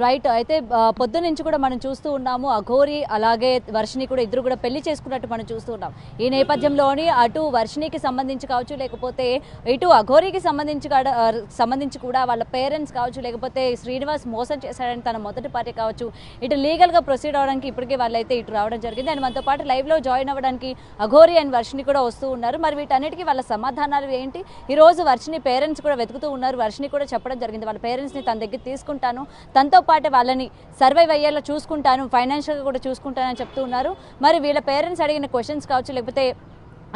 Right. అయితే పొద్దు నుంచి కూడా మనం చూస్తూ ఉన్నాము అఘోరి అలాగే వర్షిని కూడా ఇద్దరు కూడా పెళ్లి చేసుకున్నట్టు మనం చూస్తూ ఉన్నాం. ఈ నేపథ్యంలోని అటు వర్షినికి సంబంధించి కావచ్చు, లేకపోతే ఇటు అఘోరికి సంబంధించి కూడా వాళ్ళ పేరెంట్స్ కావచ్చు, లేకపోతే శ్రీనివాస్ మోసం చేశాడని తన మొదటి పార్టీ కావచ్చు, ఇటు లీగల్గా ప్రొసీడ్ అవ్వడానికి ఇప్పటికే వాళ్ళైతే ఇటు రావడం జరిగింది. అండ్ మనతో పాటు లైవ్లో జాయిన్ అవ్వడానికి అఘోరి అండ్ వర్షిని కూడా వస్తూ ఉన్నారు. మరి వీటన్నిటికీ వాళ్ళ సమాధానాలు ఏంటి? ఈరోజు వర్షిని పేరెంట్స్ కూడా వెతుకుతూ ఉన్నారు. వర్షిని కూడా చెప్పడం జరిగింది, వాళ్ళ పేరెంట్స్ని తన దగ్గర తీసుకుంటాను, తనతో పాటు వాళ్ళని సర్వైవ్ అయ్యేలా చూసుకుంటాను, ఫైనాన్షియల్గా కూడా చూసుకుంటానని చెప్తూ ఉన్నారు. మరి వీళ్ళ పేరెంట్స్ అడిగిన క్వశ్చన్స్ కావచ్చు, లేకపోతే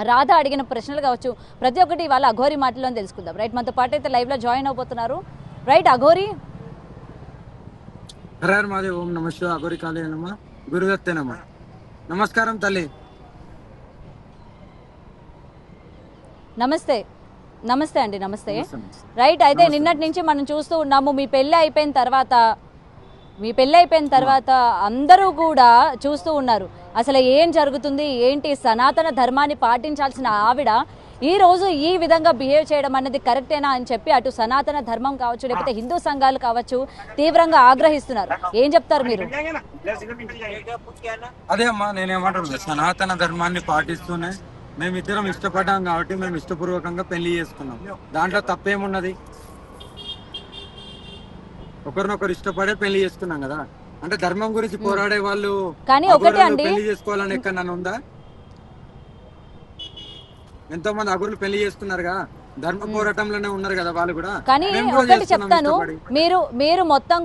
రాధ అడిగిన ప్రశ్నలు కావచ్చు, ప్రతి ఒక్కటి వాళ్ళ అఘోరి మాటల్లో తెలుసుకుందాం. రైట్, మనతో పాటు అయితే లైవ్లో జాయిన్ అవబోతున్నారు. రైట్ అఘోరి. హర మాదే ఓం నమ శివ అఘోరి కాళేనమ్మ గురుదత్తేనమ్మ. నమస్కారం తల్లి. నమస్తే. నమస్తే అండి. నమస్తే. రైట్, అయితే నిన్నటి నుంచి మనం చూస్తూ ఉన్నాము మీ పెళ్ళి అయిపోయిన తర్వాత అందరూ కూడా చూస్తూ ఉన్నారు అసలు ఏం జరుగుతుంది ఏంటి. సనాతన ధర్మాన్ని పాటించాల్సిన ఆవిడ ఈ రోజు ఈ విధంగా బిహేవ్ చేయడం అనేది కరెక్టేనా అని చెప్పి అటు సనాతన ధర్మం కావచ్చు, లేకపోతే హిందూ సంఘాలు కావచ్చు తీవ్రంగా ఆగ్రహిస్తున్నారు. ఏం చెప్తారు మీరు? అదే అమ్మా, నేనేమంటున్నా, సనాతన ధర్మాన్ని పాటిస్తూనే మేమిద్దరం ఇష్టపడ్డాం కాబట్టి మేము ఇష్టపూర్వకంగా పెళ్లి చేసుకున్నాం. దాంట్లో తప్పేమున్నది? ఒకరినొకరు ఇష్టపడే పెళ్లి చేసుకున్నాం కదా. అంటే ధర్మం గురించి పోరాడే వాళ్ళు కానీ ఒకటే అండి, పెళ్లి చేసుకోవాలని ఎక్కడన్నా ఉందా? ఎంతో మంది అగురులు పెళ్లి చేసుకున్నారుగా, ధర్మ పోరాటంలోనే ఉన్నారు కదా వాళ్ళు కూడా. కానీ ఒకటి చెప్తాను, మీరు మొత్తం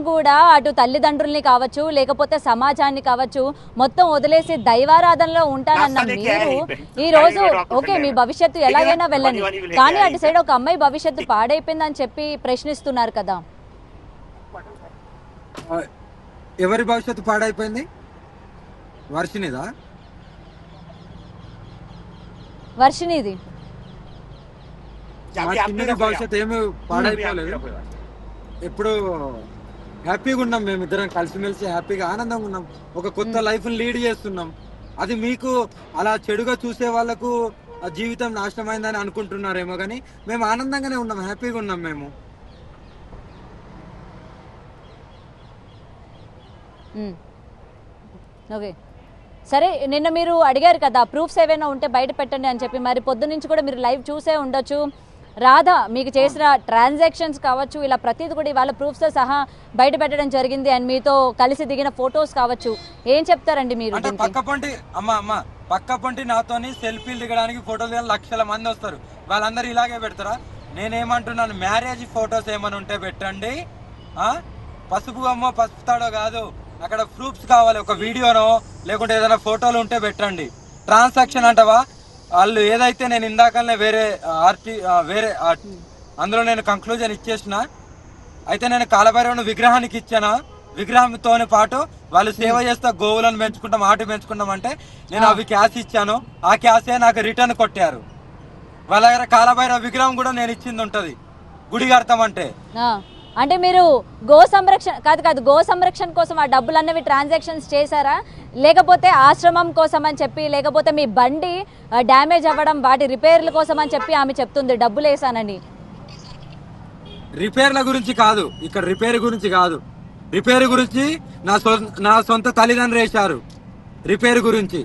కూడా అటు తల్లిదండ్రుల్ని కావచ్చు, లేకపోతే సమాజాన్ని కావచ్చు మొత్తం వదిలేసి దైవారాధనలో ఉంటానన్న మీరు ఈ రోజు ఓకే మీ భవిష్యత్తు ఎలాగైనా వెళ్ళండి, కానీ అటు సైడ్ ఒక అమ్మాయి భవిష్యత్తు పాడైపోయిందని చెప్పి ప్రశ్నిస్తున్నారు కదా. ఎవరి భవిష్యత్తు పాడైపోయింది? వర్షినిదా? వర్షినిది భవిష్యత్తు ఏమి పాడైపోలేదు. ఎప్పుడు హ్యాపీగా ఉన్నాం, మేమిద్దరం కలిసిమెలిసి హ్యాపీగా ఆనందంగా ఉన్నాం, ఒక కొత్త లైఫ్ లీడ్ చేస్తున్నాం. అది మీకు అలా చెడుగా చూసే వాళ్ళకు జీవితం నాశనం అయిందని అనుకుంటున్నారేమో, కానీ మేము ఆనందంగానే ఉన్నాం, హ్యాపీగా ఉన్నాం మేము. ఓకే సరే, నిన్న మీరు అడిగారు కదా ప్రూఫ్స్ ఏవైనా ఉంటే బయట పెట్టండి అని చెప్పి. మరి పొద్దు నుంచి కూడా మీరు లైవ్ చూసే ఉండొచ్చు. రాధ మీకు చేసిన ట్రాన్సాక్షన్స్ కావచ్చు, ఇలా ప్రతిదీ కూడా ఇవాళ ప్రూఫ్స్తో సహా బయట పెట్టడం జరిగింది. అండ్ మీతో కలిసి దిగిన ఫొటోస్ కావచ్చు. ఏం చెప్తారండి మీరు? పక్కపొంటి నాతోని సెల్ఫీలు దిగడానికి ఫోటోలు దిగడానికి లక్షల మంది వస్తారు, వాళ్ళందరూ ఇలాగే పెడతారా? నేనేమంటున్నాను, మ్యారేజ్ ఫొటోస్ ఏమైనా ఉంటే పెట్టండి. పసుపు అమ్మో పసుపు తాడో కాదు, అక్కడ ప్రూఫ్స్ కావాలి, ఒక వీడియోనో లేకుంటే ఏదైనా ఫోటోలు ఉంటే పెట్టండి. ట్రాన్సాక్షన్ అంటవా? వాళ్ళు ఏదైతే నేను ఇందాకనే వేరే అందులో నేను కంక్లూజన్ ఇచ్చేసిన, అయితే నేను కాలభైరవుని విగ్రహానికి ఇచ్చానా, విగ్రహంతో పాటు వాళ్ళు సేవ చేస్తా గోవులను పెంచుకుంటాం ఆటు పెంచుకుంటాం అంటే నేను అవి క్యాష్ ఇచ్చాను, ఆ క్యాషే నాకు రిటర్న్ కొట్టారు. వాళ్ళ దగ్గర కాలభైరవ విగ్రహం కూడా నేను ఇచ్చింది ఉంటది గుడి కడతామంటే. అంటే మీరు గో సంరక్షణ కోసం ఆ డబ్బులు అన్నవి ట్రాన్సాక్షన్స్ చేశారా, లేకపోతే ఆశ్రమం కోసం అని చెప్పి, లేకపోతే మీ బండి డ్యామేజ్ అవ్వడం వాటి రిపేర్ల కోసం అని చెప్పి ఆమె చెప్తుంది డబ్బులు వేసానని? రిపేర్ల గురించి కాదు, ఇక్కడ రిపేర్ గురించి కాదు. రిపేర్ గురించి నా సొంత తల్లిదండ్రులు వేశారు. రిపేర్ గురించి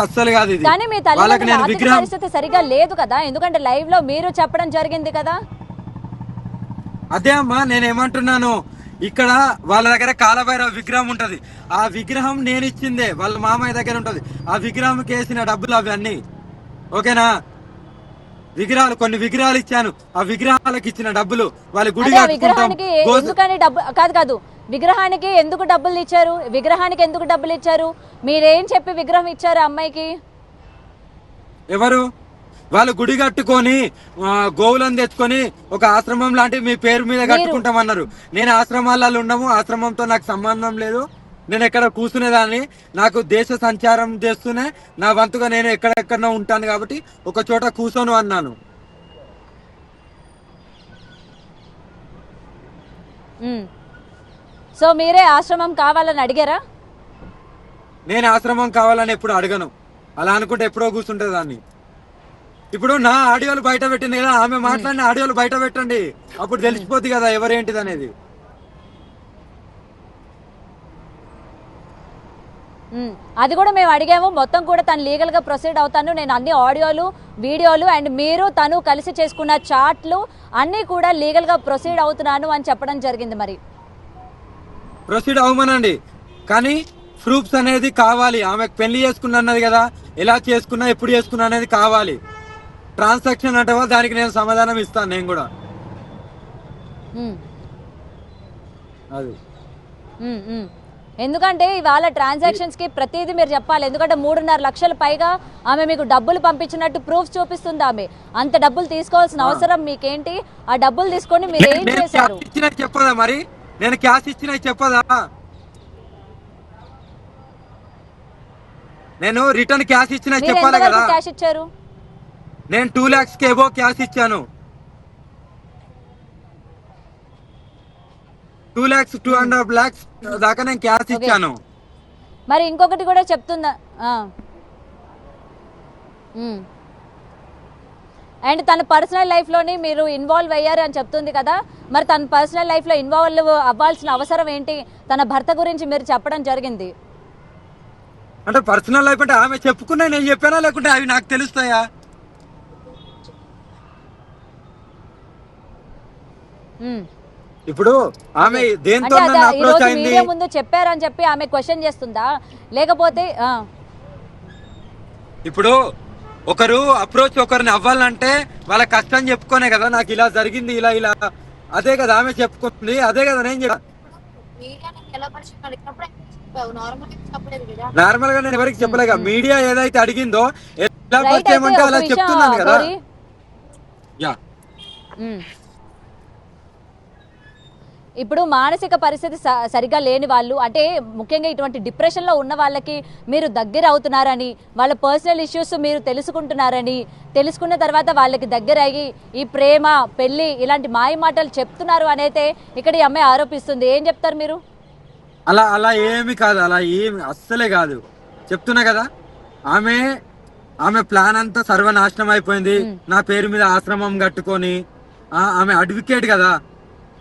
అస్సలు కాదు ఇది. కానీ మీ తల్లిదండ్రుల పరిస్థితి సరిగా లేదు కదా, ఎందుకంటే లైవ్ లో మీరు చెప్పడం జరిగింది కదా. అదే అమ్మా, నేనేమంటున్నాను, ఇక్కడ వాళ్ళ దగ్గర కాలభైరవ విగ్రహం ఉంటది, ఆ విగ్రహం నేను ఇచ్చిందే, వాళ్ళ మామయ్య దగ్గర ఉంటది. ఆ విగ్రహం వేసిన డబ్బులు అవి అన్ని ఓకేనా? కొన్ని విగ్రహాలు ఇచ్చాను, ఆ విగ్రహాలకు ఇచ్చిన డబ్బులు వాళ్ళ గుడి విగ్రహానికి ఎందుకు డబ్బులు ఇచ్చారు? విగ్రహానికి ఎందుకు డబ్బులు ఇచ్చారు? మీరేం చెప్పి విగ్రహం ఇచ్చారు అమ్మాయికి? ఎవరు? వాళ్ళు గుడి కట్టుకొని గోవులను తెచ్చుకొని ఒక ఆశ్రమం లాంటి మీ పేరు మీద కట్టుకుంటామన్నారు. నేను ఆశ్రమాలలో ఉండము, ఆశ్రమంతో నాకు సంబంధం లేదు. నేను ఎక్కడ కూర్చునేదాన్ని, నాకు దేశ సంచారం చేస్తూనే నా వంతుగా నేను ఎక్కడెక్కడో ఉంటాను కాబట్టి ఒక చోట కూర్చోను అన్నాను. సో మీరే ఆశ్రమం కావాలని అడిగారా? నేను ఆశ్రమం కావాలని ఎప్పుడు అడగను, అలా అనుకుంటే ఎప్పుడో కూర్చుంటే దాన్ని. ఇప్పుడు నా ఆడియోలు బయట పెట్టింది కదా, ఆమె మాట్లాడిన ఆడియోలు బయట పెట్టండి, అప్పుడు తెలిసిపోద్ది కదా ఎవరేంటిది అనేది. అది కూడా మేము అడిగాము. మొత్తం కూడా తను లీగల్ గా ప్రొసీడ్ అవుతాను, నేను అన్ని ఆడియోలు వీడియోలు అండ్ మీరు తను కలిసి చేసుకున్న చాట్లు అన్నీ కూడా లీగల్ గా ప్రొసీడ్ అవుతున్నాను అని చెప్పడం జరిగింది. మరి ప్రొసీడ్ అవ్వమనండి, కానీ ప్రూఫ్స్ అనేది కావాలి. ఆమెకు పెళ్లి చేసుకున్నా అన్నది కదా, ఎలా చేసుకున్నా ఎప్పుడు చేసుకున్నా అనేది కావాలి. ట్రాన్సాక్షన్ అంటే దానికి నేను సమాధానం ఇస్తాను నేను కూడా. అది ఎందుకంటే ఇవాళ ట్రాన్సాక్షన్స్ కి ప్రతిదీ మీరు చెప్పాలి. ఎందుకంటే 3.5 లక్షల పైగా ఆమె మీకు డబ్బులు పంపించినట్టు ప్రూఫ్ చూపిస్తుంది. ఆమె అంత డబ్బులు తీసుకోవాల్సిన అవసరం మీకేంటి? ఆ డబ్బులు తీసుకొని మీరు ఏం చేశారు? చెప్పదా మరి? నేను క్యాష్ ఇచ్చిన చెప్పదా? నేను రిటర్న్ క్యాష్ ఇచ్చిన చెప్పాలి కదా. క్యాష్ ఇచ్చారు? నేను 2 lakhs కి ఏవో క్యాష్ ఇచ్చాను. 2 lakhs 2.5 lakhs దాకా నేను క్యాష్ ఇచ్చాను. మరి ఇంకొకటి కూడా చెప్తుందా? అండ్ తన పర్సనల్ లైఫ్ లోని మీరు ఇన్వాల్వ్ అయ్యారు అని చెప్తుంది కదా, మరి తన పర్సనల్ లైఫ్ లో ఇన్వాల్వ్ అవ్వాల్సిన అవసరం ఏంటి? తన భర్త గురించి మీరు చెప్పడం జరిగింది అంటే పర్సనల్ లైఫ్ అంటే ఆమె చెప్పుకున్నా నేను చెప్పానా, లేకుంటే అవి నాకు తెలుస్తాయా? ఇప్పుడు ఆమె దేంతో అప్రోచ్ అయింది? ముందు చెప్పారని చెప్పి ఆమె క్వశ్చన్ చేస్తుందా, లేకపోతే ఇప్పుడు ఒకరు అప్రోచ్ ఒకరిని అవ్వాలంటే వాళ్ళ కష్టం చెప్పుకోనే కదా, నాకు ఇలా జరిగింది ఇలా ఇలా, అదే కదా ఆమె చెప్పుకుంది, అదే కదా నేను చెప్పా. నార్మల్ గా నేను ఎవరికి చెప్పలేక, మీడియా ఏదైతే అడిగిందో ఎలా పరిచయం అంటే అలా చెప్తున్నాను కదా. యా ఇప్పుడు మానసిక పరిస్థితి సరిగా లేని వాళ్ళు, అంటే ముఖ్యంగా ఇటువంటి డిప్రెషన్లో ఉన్న వాళ్ళకి మీరు దగ్గర అవుతున్నారని, వాళ్ళ పర్సనల్ ఇష్యూస్ మీరు తెలుసుకుంటున్నారని, తెలుసుకున్న తర్వాత వాళ్ళకి దగ్గర అయ్యి ఈ ప్రేమ పెళ్లి ఇలాంటి మాయ మాటలు చెప్తున్నారు అనైతే ఇక్కడ ఈ అమ్మాయి ఆరోపిస్తుంది. ఏం చెప్తారు మీరు? అలా అలా ఏమి కాదు, అలా ఏమి అస్సలే కాదు. చెప్తున్నా కదా, ఆమె ప్లాన్ అంతా సర్వనాశనం అయిపోయింది. నా పేరు మీద ఆశ్రమం కట్టుకొని, ఆమె అడ్వకేట్ కదా,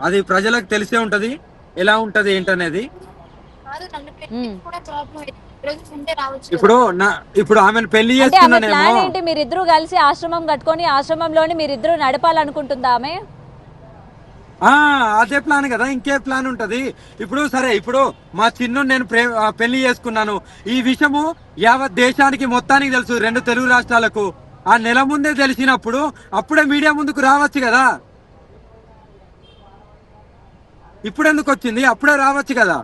అది ప్రజలకు తెలిసే ఉంటది ఎలా ఉంటది ఏంటనేది. ఇప్పుడు ఆమెను పెళ్లి చేసుకున్నానేమో. మీరిద్దరూ కలిసి ఆశ్రమం కట్టుకొని ఆశ్రమంలోని మీరిద్దరూ నడపాలనుకుంటుందా ఆమె? అదే ప్లాన్ కదా, ఇంకే ప్లాన్ ఉంటది. ఇప్పుడు సరే, ఇప్పుడు మా చిన్ను నేను పెళ్లి చేసుకున్నాను, ఈ విషయము యావత్ దేశానికి మొత్తానికి తెలుసు, 2 తెలుగు రాష్ట్రాలకు. ఆ నెల ముందే తెలిసినప్పుడు అప్పుడే మీడియా ముందుకు రావచ్చు కదా. ఇప్పుడు ఎందుకు వచ్చింది? అప్పుడే రావచ్చు కదా.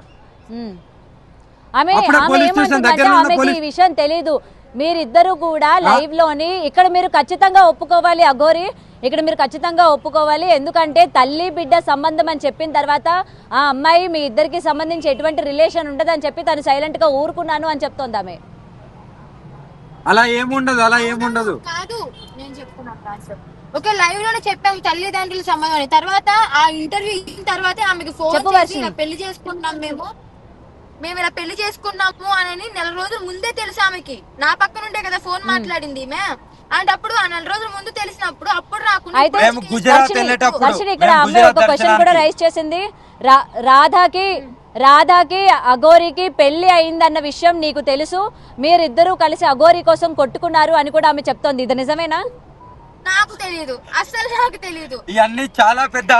ఈ విషయం తెలీదు. మీరిద్దరు కూడా లైవ్ లోని ఇక్కడ మీరు ఖచ్చితంగా ఒప్పుకోవాలి అఘోరి, ఇక్కడ మీరు ఖచ్చితంగా ఒప్పుకోవాలి. ఎందుకంటే తల్లి బిడ్డ సంబంధం అని చెప్పిన తర్వాత ఆ అమ్మాయి మీ ఇద్దరికి సంబంధించి ఎటువంటి రిలేషన్ ఉండదని చెప్పి తను సైలెంట్ గా ఊరుకున్నాను అని చెప్తోంది ఆమె. అలా ఏముండదు, అలా ఏముండదు. కాదు, నేను చెప్తున్నాను. ఓకే, లైవ్ లోనే చెప్పాము తల్లిదండ్రుల సంబంధం. తర్వాత ఆ ఇంటర్వ్యూ అయిన తర్వాత ఆమెకి ఫోన్ చేసి పెళ్లి చేసుకుంటున్నాం మేము ఇలా పెళ్లి చేసుకున్నాము అని 4 రోజుల ముందే తెలుసు ఆమెకి. నా పక్కన ఉండే కదా ఫోన్ మాట్లాడింది అండ్ అప్పుడు ఆ 4 రోజుల ముందు తెలిసినప్పుడు అప్పుడు రాకుండా ఇక్కడ అమ్మాయి ఒక క్వశ్చన్ కూడా రైజ్ చేసింది. రాధాకి అఘోరికి పెళ్లి అయిందన్న విషయం నీకు తెలుసు, మీరిద్దరూ కలిసి అఘోరి కోసం కొట్టుకున్నారు అని కూడా ఆమె చెప్తోంది. ఇది నిజమేనా? నాకు తెలియదు, అసలు నాకు తెలియదు. ఇవన్నీ చాలా పెద్ద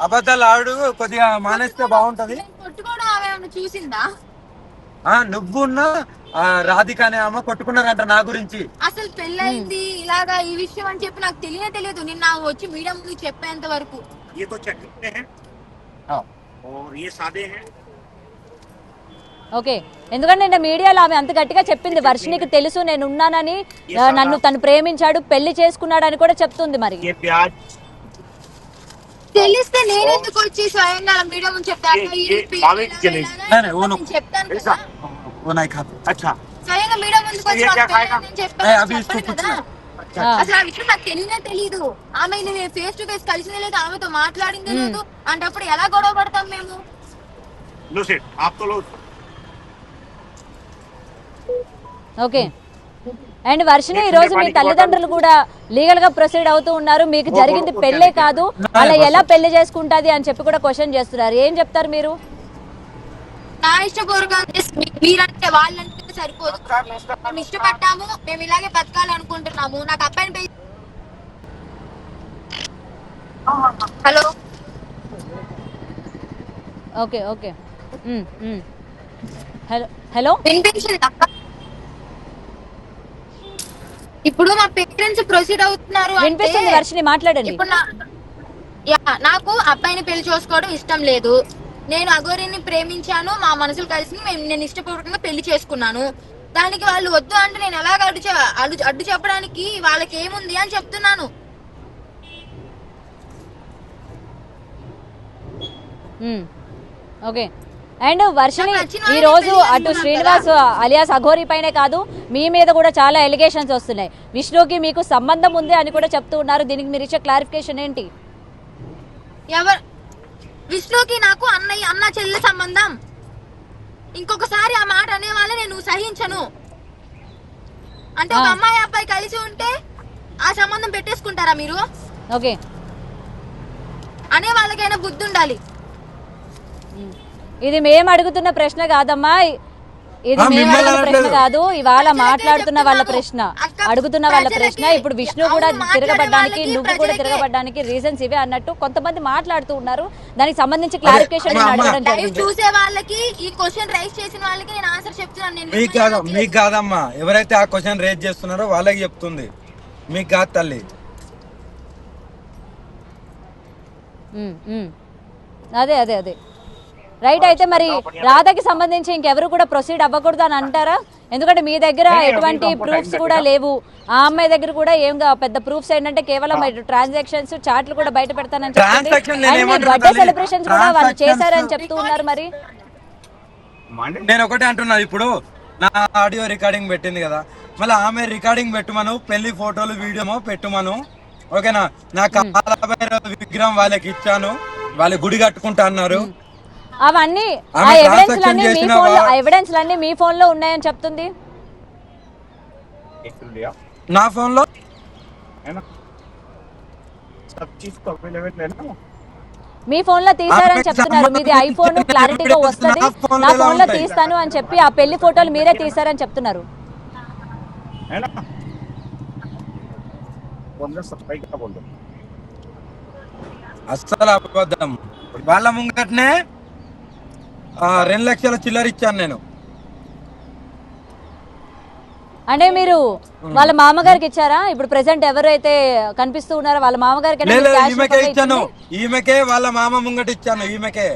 అబద్ధాలు ఆడు, కొద్దిగా మానేస్తే బాగుంటది. కొట్టుకోవడం ఆమె చూసిందా? నువ్వున్న రాధిక అనే ఆమె కొట్టుకున్నారంట నా గురించి. అసలు పెళ్ళయింది ఇలాగా ఈ విషయం అని చెప్పి నాకు తెలియదు. నిన్న వచ్చి మీడియా ముందు చెప్పేంత వరకు. ఓకే, ఎందుకంటే నిన్న మీడియాలో ఆమె అంత గట్టిగా చెప్పింది, వర్షినికి తెలుసు నేను ఉన్నానని, నన్ను తను ప్రేమించాడు, పెళ్లి చేసుకున్నాడు అని కూడా చెప్తుంది. మరి తెలిస్తే నేను ఎందుకు వచ్చి స్వయంగా మీడియా ముందు చెప్తాను? స్వయంగా మీడియా ముందుకు వచ్చి అసలు ఆ విషయం నాకు తెలియదు. ఆమె ఫేస్ టు ఫేస్ కలిసిందే లేదు, ఆమెతో మాట్లాడిందే లేదు. అంటే అప్పుడు ఎలా గొడవ పడతాం మేము? ఓకే, అండ్ వర్షిని ఈ రోజు మీ తల్లిదండ్రులు కూడా లీగల్ గా ప్రొసీడ్ అవుతూ ఉన్నారు. మీకు జరిగింది పెళ్ళే కాదు, అలా ఎలా పెళ్లి చేసుకుంటది అని చెప్పి కూడా క్వశ్చన్ చేస్తున్నారు. ఏం చెప్తారు మీరు? నా ఇష్టపూర్వకంగా మీరంటే వాళ్ళంటే సరిపోదు. మేము ఇష్టపడ్డాము, మేము ఇలాగే బతకాలనుకుంటున్నాము. నాకు అబ్బాయిని పెళ్లి. Hello okay okay hello hello వినిపించింది అక్క. ఇప్పుడు మా పేరెంట్స్ ప్రొసీడ్ అవుతున్నారు అంటే వినిపిస్తుంది వర్షిని, మాట్లాడండి. ఇప్పుడు నాకు అబ్బాయిని పెళ్లి చేసుకోవడం ఇష్టం లేదు. నేను అఘోరిని ప్రేమించాను, మా మనసులు కలిసి నేను ఇష్టపూర్వకంగా పెళ్లి చేసుకున్నాను. దానికి వాళ్ళు వద్దు అంటే నేను ఎలాగ అడ్డు చెప్పడానికి వాళ్ళకి ఏముంది అని చెప్తున్నాను. ఓకే. అండ్ వర్షిని ఈ రోజు అటు శ్రీనివాస్ అలియాస్ అఘోరి పైనే కాదు మీ మీద కూడా చాలా ఎలిగేషన్స్ వస్తున్నాయి. విష్ణుకి మీకు సంబంధం ఉంది అని కూడా చెప్తూ ఉన్నారు. దీనికి మీరు ఇచ్చే క్లారిఫికేషన్ ఏంటి? విష్ణుకి నాకు అన్న చెల్లె సంబంధం. ఇంకొకసారి ఆ మాట అనే వాళ్ళ నేను సహించను. అంటే ఒక అమ్మాయి అబ్బాయి కలిసి ఉంటే ఆ సంబంధం పెట్టేసుకుంటారా మీరు? ఓకే, అనే వాళ్ళకైనా బుద్ధి ఉండాలి. ఇది మేము అడుగుతున్న ప్రశ్న కాదమ్మా, ఇది మేము అడుగుతున్న ప్రశ్న కాదు. ఇవాళ మాట్లాడుతున్న వాళ్ళ ప్రశ్న, అడుగుతున్న వాళ్ళ ప్రశ్న. ఇప్పుడు విష్ణు కూడా తిరగబడ్డానికి, నువ్వు కూడా తిరగబడ్డానికి రీజన్స్ ఇవే అన్నట్టు కొంతమంది మాట్లాడుతూ ఉన్నారు. దానికి సంబంధించి క్లారిఫికేషన్ అడగడం జరిగింది. చూసే వాళ్ళకి ఈ క్వశ్చన్ రైజ్ చేసిన వాళ్ళకి నేను ఆన్సర్ చెప్తున్నాను. మీకు కాదమ్మా, ఎవరైతే ఆ క్వశ్చన్ రేజ్ చేస్తున్నారో వాళ్ళకి చెప్తుంది, మీకు కాదు తల్లి. అదే అదే అదే రైట్. అయితే మరి రాధకి సంబంధించి ఇంకెవరు కూడా ప్రొసీడ్ అవ్వకూడదు అని అంటారా? ఎందుకంటే మీ దగ్గర ఎటువంటి ప్రూఫ్స్ కూడా లేవు, ఆ అమ్మాయి దగ్గర కూడా ఏం పెద్ద ప్రూఫ్స్ ఏంటంటే కేవలం ట్రాన్సాక్షన్స్, చాట్లు కూడా బయట పెడతానని చెప్పి బర్త్డే సెలబ్రేషన్స్ కూడా వాళ్ళు చేశారని చెప్తూ ఉన్నారు. మరి నేను ఒకటే అంటున్నా, ఇప్పుడు నా ఆడియో రికార్డింగ్ పెట్టింది కదా, మళ్ళీ ఆమె రికార్డింగ్ పెట్టుమను, పెళ్లి ఫోటోలు వీడియో పెట్టుమను, ఓకేనా? నా కాలభైరవ విగ్రహం వాళ్ళకి ఇచ్చాను, వాళ్ళు గుడి కట్టుకుంటా అన్నారు. అవన్నీ ఎవిడెన్స్ లన్నీ మీ ఫోన్ లో ఉన్నాయని చెప్తుంది. నా ఫోన్ లో మీ ఫోన్ లో తీసారని చెప్తున్నారు. మీది ఐఫోన్, క్లారిటీగా వస్తుంది, నా ఫోన్ లో తీస్తాను అని చెప్పి ఆ పెళ్లి ఫోటోలు మీరే తీసారని చెప్తున్నారు. అస్సలు అబద్ధం. వాళ్ళ ముంగట్నే 2 లక్షల చిల్లర ఇచ్చాను నేను. అంటే మీరు వాళ్ళ మామగారికి ఇచ్చారా? ఇప్పుడు ప్రెసెంట్ ఎవరైతే కనిపిస్తూ ఉన్నారో వాళ్ళ మామగారికి ఈమెకే ఇచ్చాను, ఈమెకే వాళ్ళ మామ ముంగట ఇచ్చాను, ఈమెకే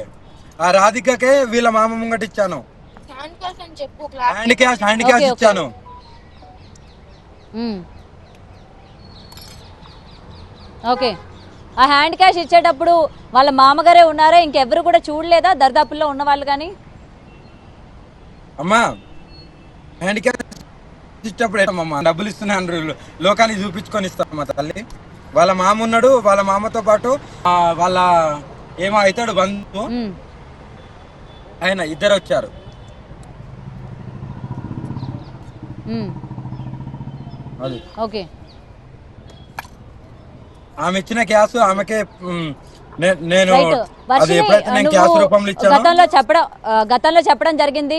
ఆ రాధికకే వీళ్ళ మామ ముంగట ఇచ్చాను. హ్యాండ్ క్యాష్ ఇచ్చాను. ఓకే, ఆ హ్యాండ్ క్యాష్ ఇచ్చేటప్పుడు వాళ్ళ మామగారే ఉన్నారా? ఇంకెవరు కూడా చూడలేదా దర్దాపుల్లో ఉన్న వాళ్ళు? కానీ అమ్మా హ్యాండ్ క్యాష్ ఇచ్చేటప్పుడు ఏమమ్మా డబ్బులు ఇస్తున్నాను, లోకానికి చూపించుకొని ఇస్తామమ్మా తల్లి. వాళ్ళ మామ ఉన్నాడు, వాళ్ళ మామతో పాటు వాళ్ళ ఏమో అవుతాడు బంధు, ఆయన ఇద్దరు వచ్చారు. ఓకే, ఆమె ఇచ్చిన క్యాష్ ఆమెకే నేను క్యాష్ రూపంలో ఇచ్చాను. గతంలో చెప్పడం జరిగింది,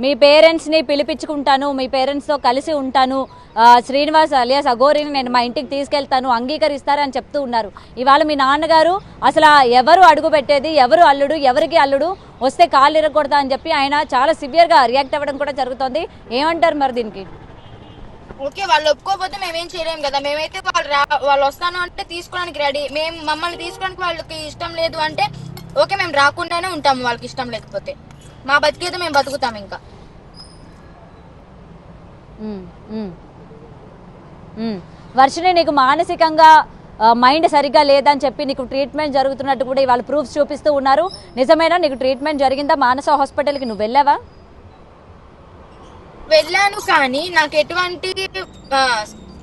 మీ పేరెంట్స్ ని పిలిపించుకుంటాను, మీ పేరెంట్స్ తో కలిసి ఉంటాను, శ్రీనివాస్ అలియాస్ అఘోరిని నేను మా ఇంటికి తీసుకెళ్తాను, అంగీకరిస్తారని చెప్తూ ఉన్నారు. ఇవాళ మీ నాన్నగారు అసలు ఎవరు అడుగు పెట్టేది, ఎవరు అల్లుడు, ఎవరికి అల్లుడు, వస్తే కాళ్ళు ఇరగకూడదా అని చెప్పి ఆయన చాలా సివియర్ గా రియాక్ట్ అవ్వడం కూడా జరుగుతుంది. ఏమంటారు మరి దీనికి? ఓకే, వాళ్ళు ఒప్పుకోకపోతే మేమేం చేయలేము కదా. మేమైతే వాళ్ళు వస్తాను అంటే తీసుకోవడానికి రెడీ. మేము మమ్మల్ని తీసుకోవడానికి వాళ్ళకి ఇష్టం లేదు అంటే ఓకే, మేము రాకుండానే ఉంటాము. వాళ్ళకి ఇష్టం లేకపోతే మా బతికేదో మేము బతుకుతాం. ఇంకా వర్షిని, నీకు మానసికంగా మైండ్ సరిగ్గా లేదని చెప్పి నీకు ట్రీట్మెంట్ జరుగుతున్నట్టు కూడా ఇవాళ ప్రూఫ్స్ చూపిస్తూ ఉన్నారు. నిజమేనా? నీకు ట్రీట్మెంట్ జరిగిందా? మానస హాస్పిటల్కి నువ్వు వెళ్ళావా? వెళ్ళాను, కానీ నాకు ఎటువంటి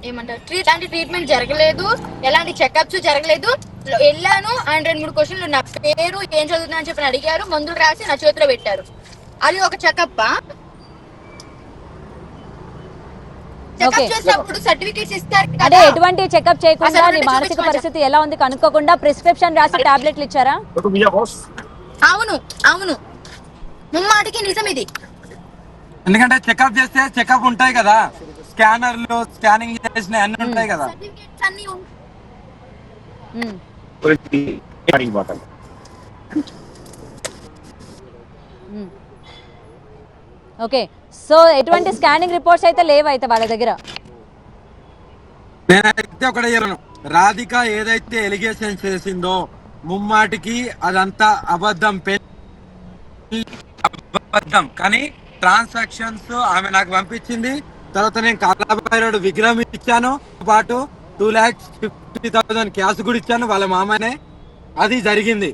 ఏమంటారు ట్రీట్మెంట్ జరగలేదు, ఎలాంటి చెకప్స్ జరగలేదు. వెళ్ళాను అండ్ 2-3 క్వశ్చన్లు, నా పేరు, ఏం చదువుతున్నా అని చెప్పి అడిగారు, మందులు రాసి నా చేతిలో పెట్టారు. అది ఒక చెకప్. చెకప్ చేసినప్పుడు సర్టిఫికేట్స్ ఇస్తారు అంటే కదా. ఎటువంటి చెకప్ చేయకుండా నీ certificate మానసిక చూపించమని పరిస్థితి ఎలా ఉంది కనుక్కోకుండా ప్రిస్క్రిప్షన్ రాసి టాబ్లెట్లు ఇచ్చారా? అవును అవును, ముమ్మాటికి నిజం ఇది. ఎందుకంటే చెకప్ చేస్తే చెకప్ ఉంటాయి కదా, స్కానర్లు స్కానింగ్ చేసిన అన్ని ఉంటాయి కదా. సర్టిఫికేట్స్ అన్ని ఉమ్. ఉమ్. ఓకే, సో ఎటువంటి స్కానింగ్ రిపోర్ట్స్ అయితే లేవు అయితే వాళ్ళ దగ్గర. నేనైతే ఒకటే చెప్పను, రాధిక ఏదైతే ఎలిగేషన్ చేసిందో ముమ్మాటికి అదంతా అబద్ధం, అబద్ధం. కానీ ట్రాన్సాక్షన్స్ ఆమె నాకు పంపించింది. తర్వాత నేను కాలాభైరవుడు విగ్రహం ఇచ్చాను, పాటు 2,50,000 క్యాష్ కూడా ఇచ్చాను వాళ్ళ మామనే. అది జరిగింది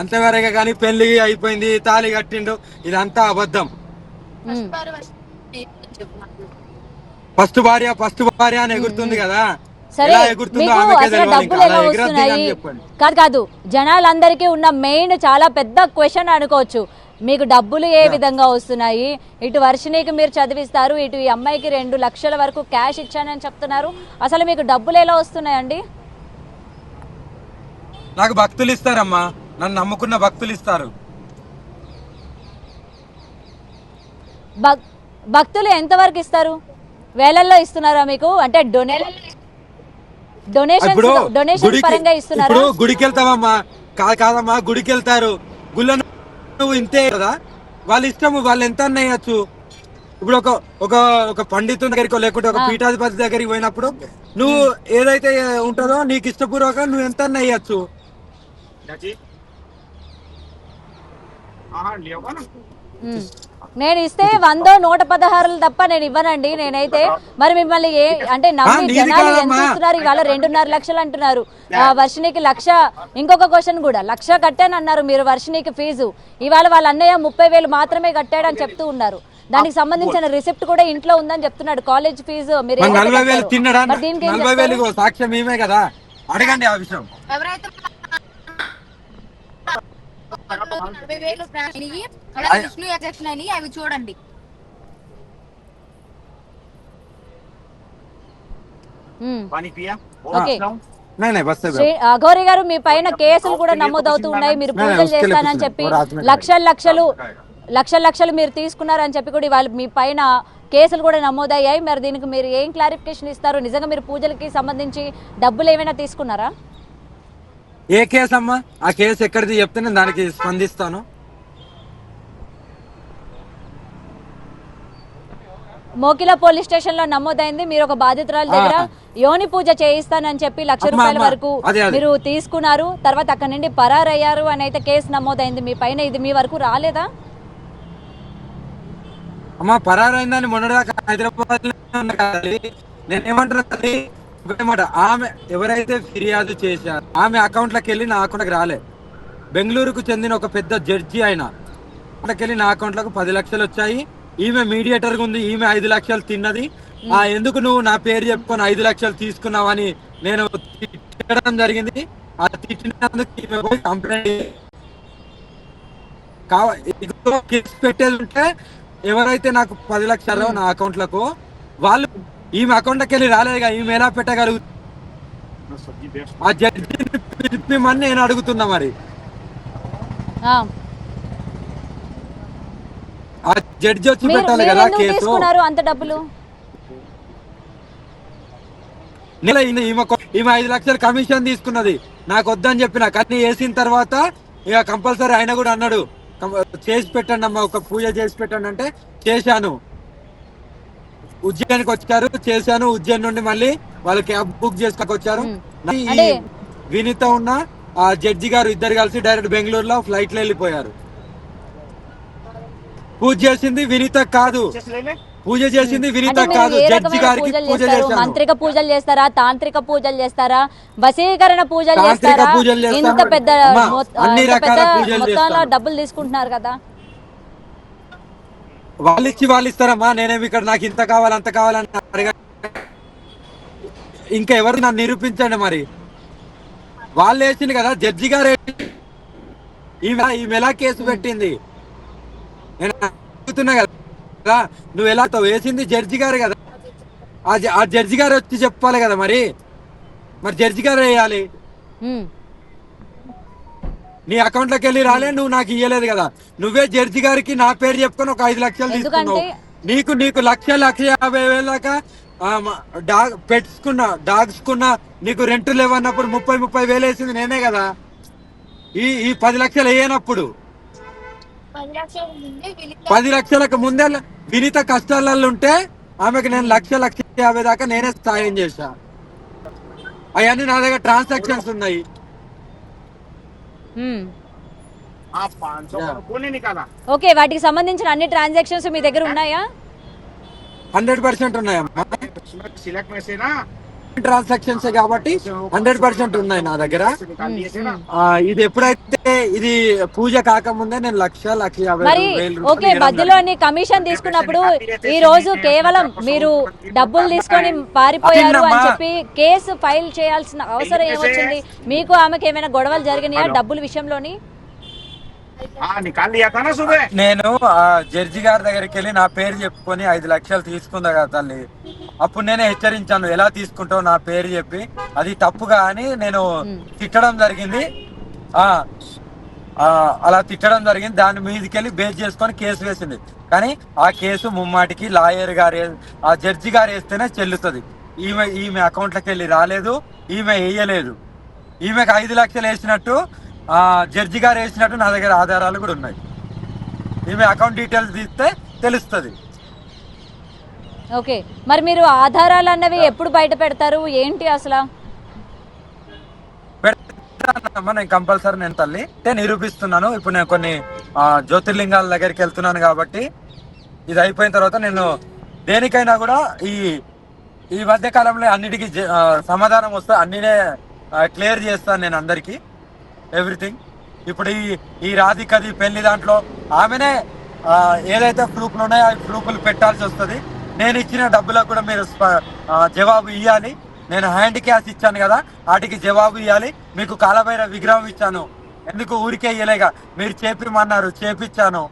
అంతవరకే, కానీ పెళ్లి అయిపోయింది, తాళి కట్టిండు, ఇదంతా అబద్ధం. ఫస్ట్ భార్య అని ఎగురుతుంది కదా, సరే, ఎలా ఎగురుతుందో మీకు ఆమెకే అసలు తెలియాలి. డబ్బులు ఇంకా ఎలా అలా ఎగరొద్దు వస్తున్నాయి? అని చెప్పండి. కాదు జనాలందరికీ ఉన్న మెయిన్ చాలా పెద్ద క్వశ్చన్ అనుకోవచ్చు, మీకు డబ్బులు ఏ విధంగా వస్తున్నాయి? ఇటు వర్షినికి మీరు చదివిస్తారు, ఇటు ఈ అమ్మాయికి 2 లక్షల వరకు క్యాష్ ఇచ్చానని చెప్తున్నారు. అసలు మీకు డబ్బులు ఎలా వస్తున్నాయండి? నాకు భక్తులు ఇస్తారమ్మా, నన్ను నమ్ముకున్న భక్తులు ఇస్తారు. భక్తులు ఎంతవరకు ఇస్తారు? వేలల్లో ఇస్తున్నారా మీకు? అంటే డొనేషన్ పరంగా ఇస్తున్నారా? ఇప్పుడు గుడికి వెళ్తావమ్మా, కాదమ్మా, గుడికి వెళ్తారు, గుళ్ళ నువ్వు ఇంతే కదా, వాళ్ళ ఇష్టము, వాళ్ళు ఎంత అన్నయ్యచ్చు. ఇప్పుడు ఒక పండితుని దగ్గరికి లేకుంటే ఒక పీఠాధిపతి దగ్గరికి పోయినప్పుడు నువ్వు ఏదైతే ఉంటుందో నీకు ఇష్టపూర్వక నువ్వు ఎంత అన్నయ్యచ్చు. నేను ఇస్తే 100 116 తప్ప నేను ఇవ్వనండి నేనైతే. మరి మిమ్మల్ని అంటే నమ్మి జనాలు ఎంత ఇస్తున్నారు? ఇవాళ 2.5 లక్షలు అంటున్నారు, వర్షినికి 1,00,000. ఇంకొక క్వశ్చన్ కూడా, 1,00,000 కట్టానన్నారు మీరు వర్షినికి ఫీజు, ఇవాళ వాళ్ళ అన్నయ్య 30,000 మాత్రమే కట్టాడని చెప్తూ ఉన్నారు. దానికి సంబంధించిన రిసిప్ట్ కూడా ఇంట్లో ఉందని చెప్తున్నాడు. కాలేజ్ ఫీజు మీరు 40,000 తిన్నాడా? 40,000 సాక్ష్యం మేమే కదా, అడగండి ఆ విషయం. ఎవరైతే 40,000 విష్ణు ఎగ్జెక్షన్ అని అవి చూడండి. అఘోరి గారు, మీ పైన కేసులు కూడా నమోదవుతూ ఉన్నాయి. మీరు పూజలు చేస్తానని చెప్పి లక్షలు మీరు తీసుకున్నారని చెప్పి కూడా వాళ్ళు మీ పైన కేసులు కూడా నమోదయ్యాయి. మరి దీనికి మీరు ఏం క్లారిఫికేషన్ ఇస్తారు? నిజంగా మీరు పూజలకి సంబంధించి డబ్బులు ఏమైనా తీసుకున్నారా? ఏ కేసు అమ్మా? ఆ కేసు ఎక్కడిది చెప్తే నేను దానికి స్పందిస్తాను. మోకిలా పోలీస్ స్టేషన్ లో నమోదైంది. మీరు ఒక బాధితురాల దగ్గర యోని పూజ చేయిస్తానని చెప్పి 1,00,000 రూపాయల వరకు మీరు తీసుకున్నారు. తర్వాత అక్కడ నుండి పరారయ్యారు అని అయితే కేసు నమోదైంది మీ పైన. ఇది మీ వరకు రాలేదా? అమ్మా, పరారైందని మొన్నటిదాకా హైదరాబాద్ నేనేమంటున్నా, ఆమె ఎవరైతే ఫిర్యాదు చేశారో ఆమె అకౌంట్లోకి వెళ్ళి నా అకౌంట్కి రాలే. బెంగళూరుకు చెందిన ఒక పెద్ద జడ్జి ఆయన అక్కడికి వెళ్ళి నా అకౌంట్లకు 10 లక్షలు వచ్చాయి. ఈమె మీడియేటర్ ఉంది, ఈమె 5 లక్షలు తిన్నది. ఎందుకు నువ్వు నా పేరు చెప్పుకొని 5 లక్షలు తీసుకున్నావని నేను తిట్టడం జరిగింది. ఆ తిట్టినందుకు ఈమె పోయి కంప్లైంట్ కేసు పెట్టేది ఉంటే ఎవరైతే నాకు 10 లక్షలు నా అకౌంట్లకు వాళ్ళు ఈమె అకౌంట్కి వెళ్ళి రాలేదుగా, ఈమె ఎలా పెట్టగలుగు? ఆ జడ్జిని పిలిపిమని నేను అడుగుతున్నా. మరి ఆ జడ్జి వచ్చి పెట్టాలి కదా కేసు. అంత డబ్బులు ఈమె 5 లక్షలు కమిషన్ తీసుకున్నది, నాకు వద్దని చెప్పిన. కానీ వేసిన తర్వాత ఇక కంపల్సరీ ఆయన కూడా అన్నాడు, చేసి పెట్టండి అమ్మా, ఒక పూజ చేసి పెట్టండి అంటే చేశాను. ఉజ్జయినికి వచ్చారు, చేశాను. ఉజ్జయిన్ నుండి మళ్ళీ వాళ్ళు క్యాబ్ బుక్ చేసుకొచ్చారు. వినీత ఉన్న ఆ జడ్జి గారు ఇద్దరు కలిసి డైరెక్ట్ బెంగళూరులో ఫ్లైట్ లో వెళ్ళిపోయారు. పూజ చేసింది వినీత కాదు, పూజ చేసింది వినీత కాదు, జడ్జి గారికి పూజ చేశారు. మంత్రిక పూజలు చేస్తారా, తాంత్రిక పూజలు చేస్తారా, వశీకరణ పూజలు చేస్తారా? ఇంత పెద్ద అన్ని రకాల పూజలు మొత్తంలో డబ్బులు తీసుకుంటున్నారు కదా. వాళ్ళు ఇచ్చి వాళ్ళు ఇస్తారమ్మా. నేనేమి ఇక్కడ నాకు ఇంత కావాలి అంత కావాలని అడగ. ఇంకా ఎవరు నన్ను నిరూపించండి. మరి వాళ్ళు వేసింది కదా, జడ్జి గారు ఈమె ఎలా కేసు పెట్టింది నేను అడుగుతున్నా కదా. నువ్వు ఎలా వేసింది జడ్జి గారు కదా. ఆ జడ్జి గారు వచ్చి చెప్పాలి కదా మరి జడ్జి గారు వేయాలి. ఉమ్. నీ అకౌంట్ లోకి వెళ్ళి రాలే, నువ్వు నాకు ఇయ్యలేదు కదా. నువ్వే జడ్జి గారికి నా పేరు చెప్పుకొని ఒక 5 లక్షలు తీసుకున్నావు. నీకు 1,50,000 దాకా డాగ్స్ కున్నా నీకు రెంట్ లేవన్నప్పుడు 30,000 వేసింది నేనే కదా. ఈ 10 లక్షలు వేయనప్పుడు 10 లక్షలకు ముందే వినీత కష్టాలలో ఉంటే ఆమెకు నేను 1,50,000 దాకా నేనే సాయం చేశా. అవన్నీ నా దగ్గర ట్రాన్సాక్షన్స్ ఉన్నాయి. ఓకే, వాటికి సంబంధించిన అన్ని ట్రాన్సాక్షన్స్ మీ దగ్గర ఉన్నాయా? 100% ఉన్నాయమ్మా. ట్రాన్సాక్షన్స్ కాబట్టి 100% ఉన్నాయి నా దగ్గర. ఇది ఎప్పుడైతే ఇది పూజ కాకముందే నేను 1,50,000 ఓకే, మధ్యలోని కమిషన్ తీసుకున్నప్పుడు ఈ రోజు కేవలం మీరు డబ్బులు తీసుకొని పారిపోయారు అని చెప్పి కేసు ఫైల్ చేయాల్సిన అవసరం ఏమొచ్చింది? మీకు ఆమెకి ఏమైనా గొడవలు జరిగినాయా డబ్బుల విషయంలోని? నేను జడ్జి గారి దగ్గరికి వెళ్ళి నా పేరు చెప్పుకొని 5 లక్షలు తీసుకుందా కదా తల్లి. అప్పుడు నేనే హెచ్చరించాను, ఎలా తీసుకుంటావు నా పేరు చెప్పి, అది తప్పుగా అని నేను తిట్టడం జరిగింది. అలా తిట్టడం జరిగింది. దాని మీదకెళ్ళి బేస్ చేసుకొని కేసు వేసింది. కానీ ఆ కేసు ముమ్మాటికి లాయర్ గారు ఆ జడ్జి గారు వేస్తేనే చెల్లుతుంది. ఈమె అకౌంట్లోకి వెళ్ళి రాలేదు, ఈమె వేయలేదు. ఈమెకు 5 లక్షలు వేసినట్టు జడ్జి గారు వేసినట్టు నా దగ్గర ఆధారాలు కూడా ఉన్నాయి. ఈమె అకౌంట్ డీటెయిల్స్ తీస్తే తెలుస్తుంది. ఓకే, మరి మీరు ఆధారాలు అన్నవి ఎప్పుడు బయట పెడతారు ఏంటి అసలు? నేను కంపల్సరీ నేను తల్లి నిరూపిస్తున్నాను. ఇప్పుడు నేను కొన్ని జ్యోతిర్లింగాల దగ్గరికి వెళ్తున్నాను కాబట్టి ఇది అయిపోయిన తర్వాత నేను దేనికైనా కూడా ఈ మధ్య కాలంలో అన్నిటికీ సమాధానం వస్తే అన్నినే క్లియర్ చేస్తాను నేను అందరికి, ఎవ్రీథింగ్. ఇప్పుడు ఈ రాధికది పెళ్లి దాంట్లో ఆమెనే ఏదైతే ప్రూఫ్లు ఉన్నాయో ఆ ప్రూఫ్లు పెట్టాల్సి వస్తుంది. నేను ఇచ్చిన డబ్బులకు కూడా మీరు జవాబు ఇవ్వాలి. నేను హ్యాండ్ క్యాష్ ఇచ్చాను కదా, వాటికి జవాబు ఇవ్వాలి. మీకు కాలభైరవ విగ్రహం ఇచ్చాను, ఎందుకు ఊరికే ఇయ్యలేగా, మీరు చేపిమన్నారు చేపిచ్చాను.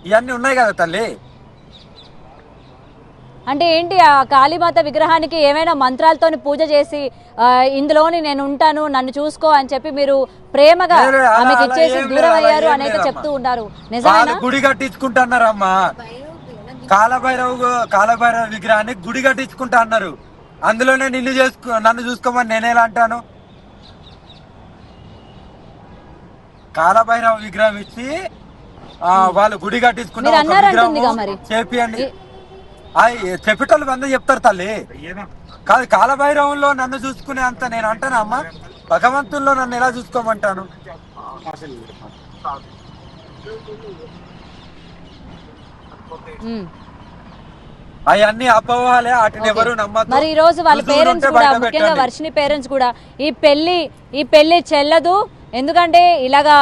ఇవన్నీ ఉన్నాయి కదా తల్లి. అంటే ఏంటి, ఆ కాళీమాత విగ్రహానికి ఏమైనా మంత్రాలతో పూజ చేసి ఇందులోని నేను ఉంటాను నన్ను చూసుకో అని చెప్పి మీరు ప్రేమగా ఆమెకి ఇచ్చేసి దూరం అయ్యారు అని అయితే చెప్తూ ఉన్నారు, నిజమేనా? గుడి కట్టించుకుంటున్నారమ్మా, కాలభైరవ విగ్రహాన్ని గుడి కట్టించుకుంటా అన్నారు. అందులోనే నన్ను చూసుకోమని నేనేలా అంటాను? కాలభైరవ విగ్రహం ఇచ్చి వాళ్ళు గుడి కట్టించుకుంటారు, చేపియండి. చెప్పేటోళ్ళు వంద చెప్తారు తల్లి. కాదు, కాలభైరవంలో నన్ను చూసుకునే అంత నేను అంటాను అమ్మ, భగవంతుల్లో నన్ను ఎలా చూసుకోమంటాను? అవన్నీ అపోవాలే, వాటిని ఎవరు నమ్మరు. మరి ఈ రోజు వాళ్ళ పేరెంట్స్ కూడా, ముఖ్యంగా వర్షిని పేరెంట్స్ కూడా ఈ పెళ్లి చెల్లదు, ఎందుకంటే ఇలాగా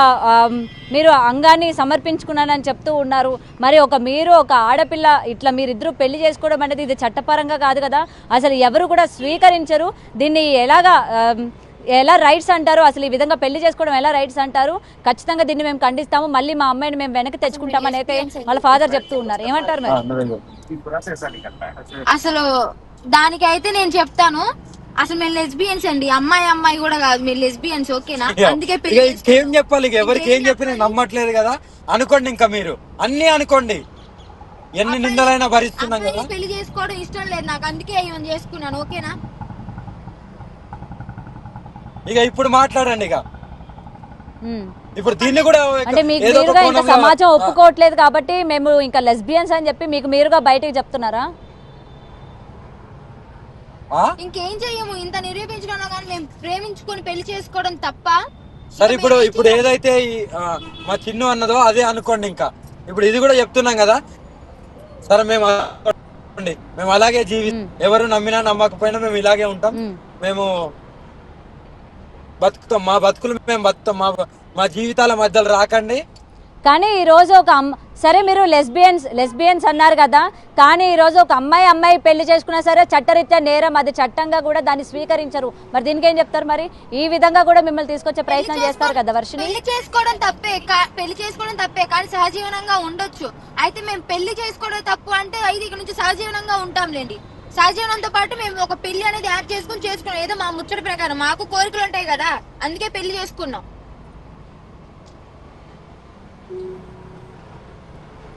మీరు అంగాన్ని సమర్పించుకున్నానని చెప్తూ ఉన్నారు. మరి మీరు ఒక ఆడపిల్ల ఇట్లా మీరిద్దరూ పెళ్లి చేసుకోవడం అనేది ఇది చట్టపరంగా కాదు కదా, అసలు ఎవరు కూడా స్వీకరించరు దీన్ని. ఎలా రైట్స్ అంటారు అసలు? ఈ విధంగా పెళ్లి చేసుకోవడం ఎలా రైట్స్ అంటారు? ఖచ్చితంగా దీన్ని మేము ఖండిస్తాము, మళ్ళీ మా అమ్మాయిని మేము వెనక్కి తెచ్చుకుంటామని అయితే వాళ్ళ ఫాదర్ చెప్తూ ఉన్నారు. ఏమంటారు మరి? అసలు దానికైతే నేను చెప్తాను, అసలు మేము లెస్బియన్స్ అండి, అమ్మాయి కూడా కాదు, మీరు లెస్బియన్స్, ఓకేనా? అందుకే ఏం చెప్పాలి, ఎవరికి ఏం చెప్పినా నమ్మట్లేదు కదా. అనుకోండి, ఇంకా మీరు అన్ని అనుకోండి, ఎన్ని నిందలైనా భరిస్తున్నాం కదా. పెళ్లి చేసుకోవడం ఇష్టం లేదు నాకు, అందుకే ఏమని చేసుకున్నాను, ఓకేనా? ఇక ఇప్పుడు మాట్లాడండి. ఇక ఇప్పుడు దీన్ని కూడా అంటే మీకు మీరుగా ఇంకా సమాజం ఒప్పుకోవట్లేదు కాబట్టి మేము ఇంకా లెస్బియన్స్ అని చెప్పి మీకు మీరుగా బయటకు చెప్తున్నారా? ఇంకేం చెయ్యము, ఇంత నిరూపించుకున్నా కానీ మేము ప్రేమించుకొని పెళ్లి చేసుకోవడం తప్ప. సరే, ఇప్పుడు ఏదైతే మా చిన్ను అన్నదో అదే అనుకోండి. ఇంకా ఇప్పుడు ఇది కూడా చెప్తున్నాం కదా. సరే, మేము అలాగే ఎవరు నమ్మినా నమ్మకపోయినా మేము ఇలాగే ఉంటాం, మేము బతుకుతాం, మా బతుకులు మేము బతుకుతాం. మా జీవితాల మధ్యలో రాకండి, కానీ ఈరోజు సరే మీరు లెస్బియన్స్ అన్నారు కదా, కానీ ఈరోజు ఒక అమ్మాయి పెళ్లి చేసుకున్నా సరే చట్టరీత్యా నేరం, అది చట్టంగా కూడా దాన్ని స్వీకరించరు. మరి దీనికి ఏం చెప్తారు? మరి ఈ విధంగా కూడా మిమ్మల్ని తీసుకొచ్చే ప్రయత్నం చేస్తారు కదా వర్షిని. పెళ్లి చేసుకోవడం తప్పే కానీ సహజీవనంగా ఉండొచ్చు. అయితే మేము పెళ్లి చేసుకోవడం తప్పు అంటే అయితే ఇక్కడ నుంచి సహజీవనంగా ఉంటాంలేండి. సహజీవనంతో పాటు మేము ఒక పెళ్లి అనేది యాడ్ చేసుకున్నాం. ఏదో మా ముచ్చట ప్రకారం మాకు కోరికలు ఉంటాయి కదా, అందుకే పెళ్లి చేసుకున్నాం.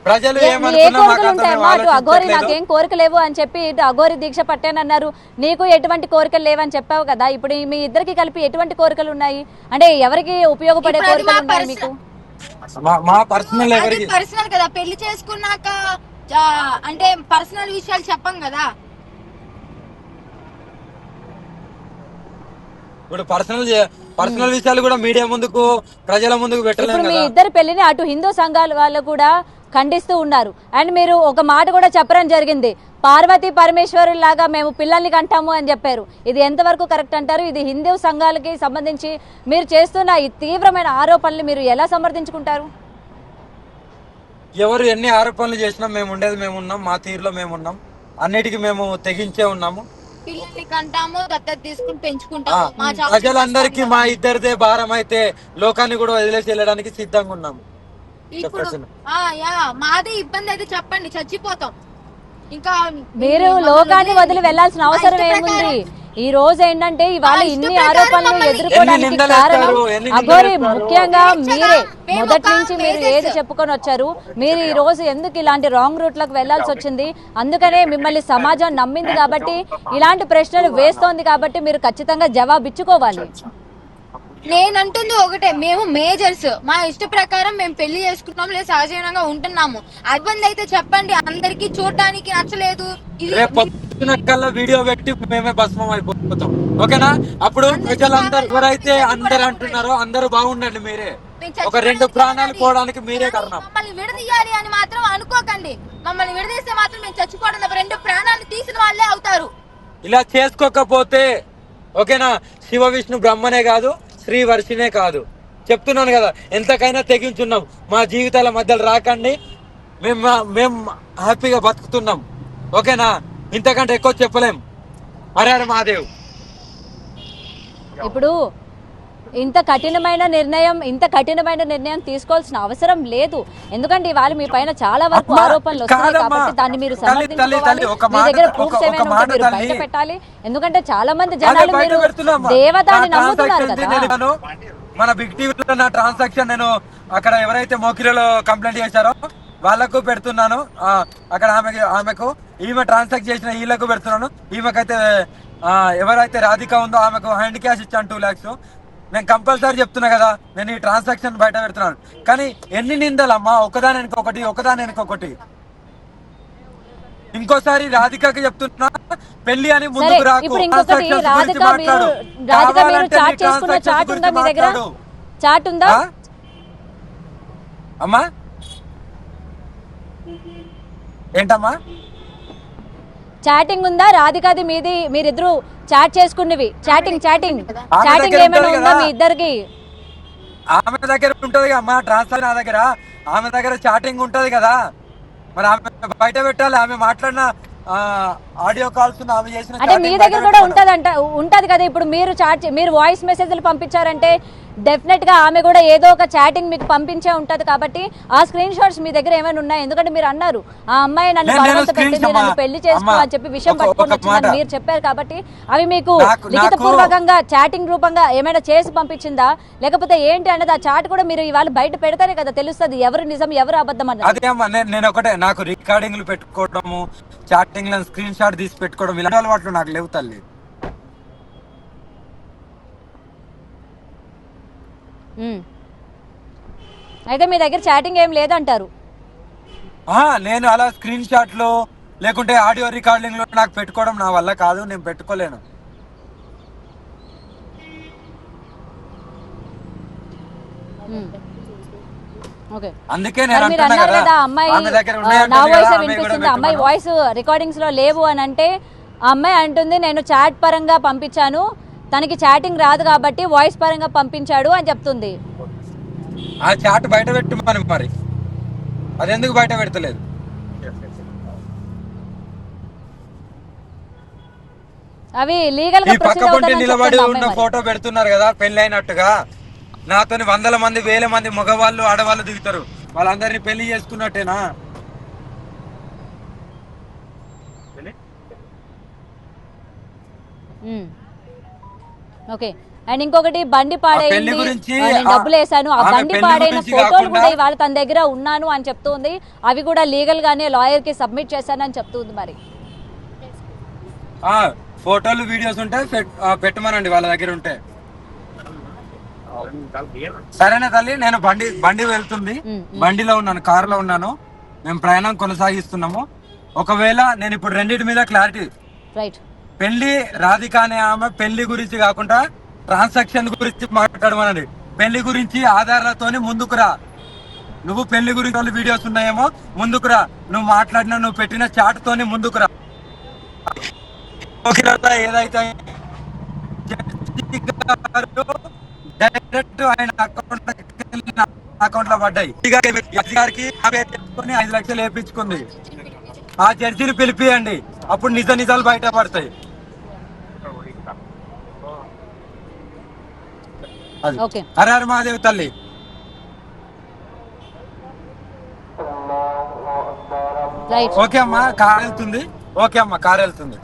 ప్రజలు ఏ కోరికలు ఉంటాయమ్మా? అటు అఘోరి నాకేం కోరిక లేవు అని చెప్పి ఇటు అఘోరి దీక్ష పట్టానన్నారు, నీకు ఎటువంటి కోరికలు లేవని చెప్పావు కదా. ఇప్పుడు మీ ఇద్దరికి కలిపి ఎటువంటి కోరికలు ఉన్నాయి? అంటే ఎవరికి ఉపయోగపడే కోరికలు ఉన్నాయి మీకు? మా పర్సనల్ కదా, పెళ్లి చేసుకున్నాక అంటే పర్సనల్ విషయాలు చెప్పం కదా. ఇప్పుడు పర్సనల్ విషయాలు కూడా మీడియా ముందుకు, ప్రజల ముందుకు పెట్టలేము ఇప్పుడు మీ కదా. ఇద్దరు పెళ్లిని అటు హిందూ సంఘాల వాళ్ళు కూడా ఖండిస్తూ ఉన్నారు. అండ్ మీరు ఒక మాట కూడా చెప్పడం జరిగింది, పార్వతీ పరమేశ్వరు లాగా మేము పిల్లల్ని కంటాము అని చెప్పారు. ఇది ఎంతవరకు కరెక్ట్ అంటారు? ఇది హిందూ సంఘాలకి సంబంధించి మీరు చేస్తున్న ఈ తీవ్రమైన ఆరోపణలు మీరు ఎలా సమర్థించుకుంటారు? ఎవరు ఎన్ని ఆరోపణలు చేసినా మేము ఉండేది మేము ఉన్నాం, మా తీరులో మేము ఉన్నాం, అన్నిటికీ మేము తెగించే ఉన్నాము. పిల్లల్ని కంటాము, దత్తత తీసుకుని పెంచుకుంటాము. ప్రజలందరికీ మా ఇద్దరిదే భారం అయితే లోకాన్ని కూడా వదిలేసి వెళ్ళడానికి సిద్ధంగా ఉన్నాము. మాదే ఇబ్బంది అయితే చెప్పండి, చచ్చిపోతాం. ఇంకా మీరు లోకాన్ని వదిలి వెళ్లాల్సిన అవసరం ఏముంది? ఈ రోజు ఏంటంటే ఇవాళ ఇన్ని ఆరోపణలు ఎదుర్కోవడానికి కారణం అఘోరి, ముఖ్యంగా మీరే. మొదటి నుంచి మీరు ఏది చెప్పుకొని వచ్చారు, మీరు ఈ రోజు ఎందుకు ఇలాంటి రాంగ్ రూట్ లకు వెళ్లాల్సి వచ్చింది? అందుకనే మిమ్మల్ని సమాజం నమ్మింది కాబట్టి, ఇలాంటి ప్రశ్నలు వేస్తోంది కాబట్టి మీరు ఖచ్చితంగా జవాబిచ్చుకోవాలి. నేనంటుంది ఒకటే, మేము మేజర్స్, మా ఇష్ట ప్రకారం మేము పెళ్లి చేసుకుంటున్నాము, లేదా సహజీవనంగా ఉంటున్నాము. ఇబ్బంది అయితే చెప్పండి, అందరికి చూడటానికి నచ్చలేదు. కల్లా వీడియో పెట్టి మేమే భస్మం అయిపోతాం, ఓకేనా? అప్పుడు ప్రజలందరూ ఎవరైతే అందరు అంటున్నారో అందరూ బాగుండండి. మీరే ఒక 2 ప్రాణాలు పోవడానికి మీరే కారణం. మమ్మల్ని విడదీయాలి అని మాత్రం అనుకోకండి. మమ్మల్ని విడదీస్తే మాత్రం మేము చచ్చిపోవడం 2 ప్రాణాలు తీసిన వాళ్ళే అవుతారు. ఇలా చేసుకోకపోతే ఓకేనా, శివ విష్ణు బ్రహ్మనే కాదు, శ్రీ వర్షినే కాదు, చెప్తున్నాను కదా, ఎంతకైనా తెగించున్నాం. మా జీవితాల మధ్యలో రాకండి, మేము హ్యాపీగా బతుకుతున్నాం, ఓకేనా? ఇంతకంటే ఎక్కువ చెప్పలేం. హర మహాదేవ్. ఇప్పుడు ఇంత కఠినమైన నిర్ణయం తీసుకోవాల్సిన అవసరం లేదు. ఎందుకంటే ఇవాళ మీ పైన చాలా వరకు ఆరోపణలు వస్తున్నాయి కాబట్టి దాన్ని మీరు సమర్థించుకోవాలి. మీ దగ్గర ప్రూఫ్స్ ఏమైనా ఉంటే మీరు బయట పెట్టాలి. ఎందుకంటే చాలా మంది జనాలు మీరు దేవతని నమ్ముతున్నారు కదా. మన బిగ్ టీవీలో నా ట్రాన్సాక్షన్ నేను అక్కడ ఎవరైతే మోకిరిలో కంప్లైంట్ చేశారో వాళ్ళకు పెడుతున్నాను. అక్కడ ఆమెకు ఈమె ట్రాన్సాక్ట్ చేసిన వీళ్ళకు పెడుతున్నాను. ఈమెకైతే ఎవరైతే రాధిక ఉందో ఆమెకు హ్యాండ్ క్యాష్ ఇచ్చాను 2 lakhs. నేను కంపల్సరీ చెప్తున్నా కదా, నేను ఈ ట్రాన్సాక్షన్ బయట పెడుతున్నాను. కానీ ఎన్ని నిందలమ్మా, ఒకదాని వెనుకొకటి. ఇంకోసారి రాధికకి చెప్తున్నా, పెళ్లి అని ముందుకు రాకు. ఇప్పుడు ఇంకొకటి, రాధిక మీరు చాట్ చేసుకున్న చాట్ ఉందా మీ దగ్గర? చాట్ ఉందా అమ్మా? ఏంటమ్మా? చాటింగ్ ఉందా రాధికది మీది? మీరిద్దరు చాట్ చేసుకున్నవి, చాటింగ్ ఏమైనా ఉందా మీ ఇద్దరికి? ఆమె దగ్గర ఉంటది అమ్మా ట్రాన్స్ఫర్, నా దగ్గర ఆమె దగ్గర చాటింగ్ ఉంటది కదా, మరి ఆమె బయట పెట్టాలి. ఆమె మాట్లాడిన ఆడియో కాల్స్ ఆమె చేసిన అంటే మీ దగ్గర కూడా ఉంటది కదా. ఇప్పుడు మీరు వాయిస్ మెసేజ్లు పంపించారంటే డెఫినెట్ గా ఆమె కూడా ఏదో ఒక చాటింగ్ మీకు పంపించే ఉంటది కాబట్టి ఆ స్క్రీన్ షాట్స్ మీ దగ్గర ఏమైనా ఉన్నాయి? ఎందుకంటే మీరు అన్నారు ఆ అమ్మాయి నన్ను బలవంత పెట్టింది, నన్ను పెళ్లి చేసుకో అని చెప్పి విషయం పట్టుకొని వచ్చిందని మీరు చెప్పారు కాబట్టి అవి మీకు లిఖిత పూర్వకంగా చాటింగ్ రూపంగా ఏమైనా చేసి పంపించిందా లేకపోతే ఏంటి అన్నది ఆ చాట్ కూడా మీరు ఇవాళ బయట పెడతారే కదా తెలుస్తుంది ఎవరు నిజం ఎవరు అబద్ధం అన్నది. అదే అమ్మా, నేను ఒకటే, నాకు రికార్డింగ్లు పెట్టుకోవడము, చాటింగ్ స్క్రీన్ షాట్ తీసి పెట్టుకోవడం ఇలాంటి అలవాట్లు నాకు లేవు తల్లి. అయితే మీ దగ్గర చాటింగ్ ఏం లేదంటారు? నేను అలా స్క్రీన్ షాట్ లో లేకుంటే ఆడియో రికార్డింగ్ లో నాకు పెట్టుకోవడం నా వల్ల కాదు, నేను పెట్టుకోలేను. అందుకే అమ్మాయి వాయిస్ రికార్డింగ్స్ లో లేవు అని అంటే ఆ అమ్మాయి అంటుంది నేను చాట్ పరంగా పంపించాను, తనకి చాటింగ్ రాదు కాబట్టి వాయిస్ పరంగా పంపించాడు అని చెప్తుంది. ఆ చాట్ బయట పెట్టమని మరి అది ఎందుకు బయట పెడతలేదు? అవి లీగల్ ఈ పక్క పొంటి నిలబడి ఉన్న ఫోటో పెడుతున్నారు కదా పెళ్లి అయినట్టుగా, నాతోని వందల మంది వేల మంది మగవాళ్ళు ఆడవాళ్ళు దిగుతారు, వాళ్ళందరినీ పెళ్లి చేసుకున్నట్టేనా? ఓకే. అండ్ ఇంకొకటి బండి పాడైంది, గురించి నేను డబ్బులు వేసాను, ఆ బండి పాడైన ఫోటోలు కూడా ఇవాళ తన దగ్గర ఉన్నాను అని చెప్తుంది. అవి కూడా లీగల్ గానే లాయర్ కి సబ్మిట్ చేశానని చెప్తుంది. మరి ఫోటోలు వీడియోస్ ఉంటే పెట్టమనండి వాళ్ళ దగ్గర ఉంటే. సరేనా తల్లి, నేను బండి వెళ్తుంది, బండిలో ఉన్నాను, కారులో ఉన్నాను, మేము ప్రయాణం కొనసాగిస్తున్నాము. ఒకవేళ నేను ఇప్పుడు రెండింటి మీద క్లారిటీ, రైట్, పెళ్లి రాధిక అనే ఆమె పెళ్లి గురించి కాకుండా ట్రాన్సాక్షన్ గురించి మాట్లాడమనండి. పెళ్లి గురించి ఆధారాలతోని ముందుకురా. నువ్వు పెళ్లి గురించి వీడియోస్ ఉన్నాయేమో ముందుకురా, నువ్వు మాట్లాడిన నువ్వు పెట్టిన చాట్ తోని ముందుకురా. ఏదైతే డైరెక్ట్ ఆయన అకౌంట్ లో పడ్డాయి, గారికి 5 లక్షలు వేయించుకుంది. ఆ జడ్జిని పిలిపియండి, అప్పుడు నిజాలు బయటపడతాయి. హర హర మహాదేవ్ తల్లి. ఓకే అమ్మా, కార్ వెళ్తుంది. ఓకే అమ్మా, కార్ వెళ్తుంది.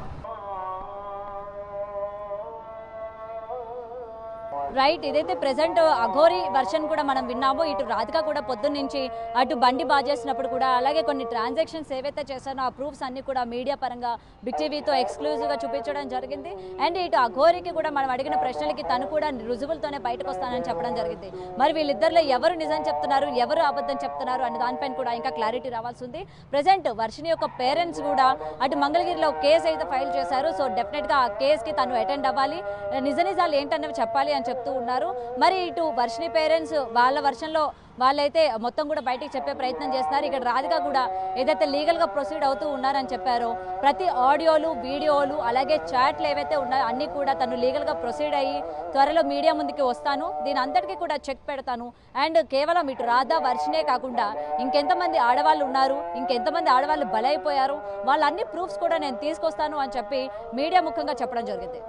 రైట్, ఇదైతే ప్రెసెంట్ అఘోరి వర్షన్ కూడా మనం విన్నాము. ఇటు రాధిక కూడా పొద్దున్న నుంచి అటు బండి బాజేసినప్పుడు కూడా, అలాగే కొన్ని ట్రాన్సాక్షన్స్ ఏవైతే చేశానో ఆ ప్రూఫ్స్ అన్ని కూడా మీడియా పరంగా బిగ్ టీవీతో ఎక్స్క్లూజివ్ గా చూపించడం జరిగింది. అండ్ ఇటు అఘోరికి కూడా మనం అడిగిన ప్రశ్నలకి తను కూడా రుజువులతోనే బయటకు వస్తానని చెప్పడం జరిగింది. మరి వీళ్ళిద్దరిలో ఎవరు నిజం చెప్తున్నారు, ఎవరు అబద్ధం చెప్తున్నారు అనే దానిపైన కూడా ఇంకా క్లారిటీ రావాల్సి ఉంది. ప్రెసెంట్ వర్షిని యొక్క పేరెంట్స్ కూడా అటు మంగళగిరిలో కేసు అయితే ఫైల్ చేశారు. సో డెఫినెట్ గా ఆ కేసుకి తను అటెండ్ అవ్వాలి, నిజాలు ఏంటన్నవి చెప్పాలి అని చెప్తూ ఉన్నారు. మరి ఇటు వర్షిని పేరెంట్స్ వాళ్ళ వర్షన్లో వాళ్ళైతే మొత్తం కూడా బయటికి చెప్పే ప్రయత్నం చేస్తున్నారు. ఇక్కడ రాధిక కూడా ఏదైతే లీగల్ గా ప్రొసీడ్ అవుతూ ఉన్నారని చెప్పారో, ప్రతి ఆడియోలు, వీడియోలు, అలాగే చాట్లు ఏవైతే ఉన్నాయో అన్ని కూడా తను లీగల్ గా ప్రొసీడ్ అయ్యి త్వరలో మీడియా ముందుకి వస్తాను, దీని అంతటికీ కూడా చెక్ పెడతాను. అండ్ కేవలం ఇటు రాధా వర్షినే కాకుండా ఇంకెంతమంది ఆడవాళ్ళు ఉన్నారు, ఇంకెంతమంది ఆడవాళ్ళు బలైపోయారు, వాళ్ళన్ని ప్రూఫ్స్ కూడా నేను తీసుకొస్తాను అని చెప్పి మీడియా ముఖంగా చెప్పడం జరిగింది.